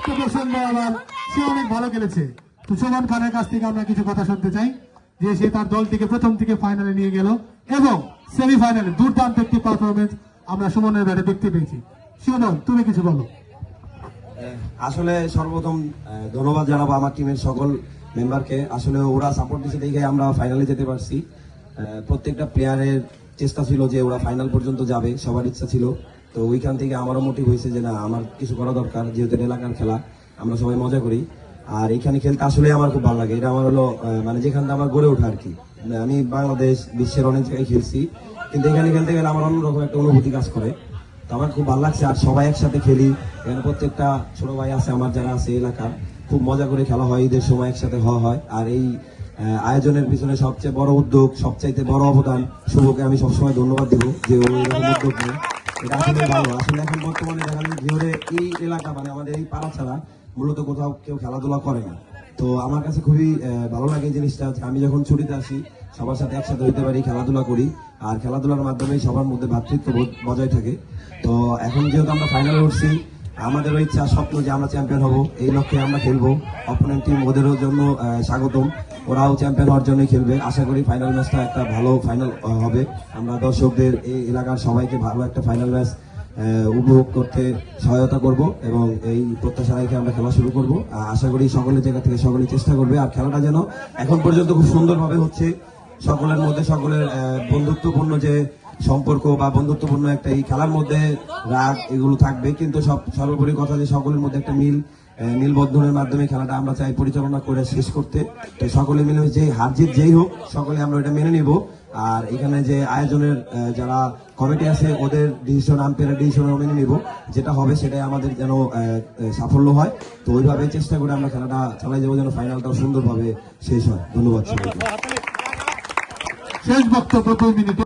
প্রসঙ্গ আবার সে অনেক ভালো খেলেছে। তো সুমন খানের কাছ থেকে আমরা কিছু কথা শুনতে চাই যে সে তার দলটিকে প্রথম থেকে ফাইনালে নিয়ে গেল এবং সেমিফাইনালে দুর্দান্ত একটি পারফরমেন্স আমরা সুমনের ব্যাটে দেখতে পেয়েছি। সুমন, তুমি কিছু বলো। আসলে সর্বপ্রথম ধন্যবাদ জানাবো আমার টিমের সকল মেম্বারকে। আসলে ওরা সাপোর্ট দিচ্ছে দেখে আমরা ফাইনালে যেতে পারছি। প্রত্যেকটা প্লেয়ারের চেষ্টা ছিল যে ওরা ফাইনাল পর্যন্ত যাবে, সবার ইচ্ছা ছিল। তো ওইখান থেকে আমারও মোটিভ হয়েছে যে না, আমার কিছু করা দরকার, যেহেতু এলাকার খেলা, আমরা সবাই মজা করি। আর এখানে খেলতে আসলে আমার খুব ভালো লাগে। এটা আমার হলো মানে যেখানটা আমার গড়ে ওঠা আর কি। আমি বাংলাদেশ, বিশ্বের অনেক জায়গায় খেলছি, কিন্তু এখানে খেলতে গেলে আমার অন্যরকম একটা অনুভূতি কাজ করে। তো আমার খুব ভালো লাগছে। আর সবাই একসাথে খেলি, এখানে প্রত্যেকটা ছোট ভাই আছে আমার, যারা আছে এলাকার, খুব মজা করে খেলা হয়। ঈদের সময় একসাথে হওয়া হয়। আর এই আয়োজনের পিছনে সবচেয়ে বড় উদ্যোগ, সবচাইতে বড় অবদান শুভকে আমি সবসময় ধন্যবাদ দিব যে ও এরকম উদ্যোগ নেয়। এটা আসলে ভালো। আসলে এখন বর্তমানে দেখা যায় ঘিরে এই এলাকা মানে আমাদের এই পাড়া ছাড়া মূলত কোথাও কেউ খেলাধুলা করে না। তো আমার কাছে খুবই ভালো লাগে এই জিনিসটা। আমি যখন ছুটিতে আসি সবার সাথে একসাথে হইতে পারি, খেলাধুলা করি। আর খেলাধুলার মাধ্যমে সবার মধ্যে ভ্রাতৃত্ববোধ বজায় থাকে। তো এখন যেহেতু আমরা ফাইনালে উঠছি, আমাদেরও ইচ্ছা, স্বপ্ন যে আমরা চ্যাম্পিয়ন হব। এই লক্ষ্যে আমরা খেলবো। অপোনেন্ট টিম, ওদেরও জন্য স্বাগতম। ওরাও চ্যাম্পিয়ন হওয়ার জন্যই খেলবে। আশা করি ফাইনাল ম্যাচটা একটা ভালো ফাইনাল হবে। আমরা দর্শকদের, এই এলাকার সবাইকে ভালো একটা ফাইনাল ম্যাচ উপভোগ করতে সহায়তা করব এবং এই প্রত্যাশা রেখে আমরা খেলা শুরু করব। আশা করি সকলের জায়গা থেকে সকলেই চেষ্টা করবে। আর খেলাটা যেন এখন পর্যন্ত খুব সুন্দরভাবে হচ্ছে, সকলের মধ্যে সকলের বন্ধুত্বপূর্ণ যে সম্পর্ক বা বন্ধুত্বপূর্ণ একটা এই খেলার মধ্যে রাগ এগুলো থাকবে, কিন্তু সর্বোপরি কথা যে সকলের মধ্যে একটা মিলবন্ধনের মাধ্যমে খেলাটা আমরা চাই পরিচালনা করে শেষ করতে। তো সকলে মিলে যে হার জিত যেই হোক, সকলে আমরা এটা মেনে নিব। আর এখানে যে আয়োজনের যারা কমিটি আছে, ওদের ডিসিশন, আম্পায়ারের ডিসিশন মেনে নিব। যেটা হবে সেটাই আমাদের যেন সাফল্য হয়। তো ওইভাবে চেষ্টা করে আমরা খেলাটা চালাই যাবো, যেন ফাইনালটাও সুন্দরভাবে শেষ হয়। ধন্যবাদ সবাইকে। শেষ বক্তব্য 2 মিনিট।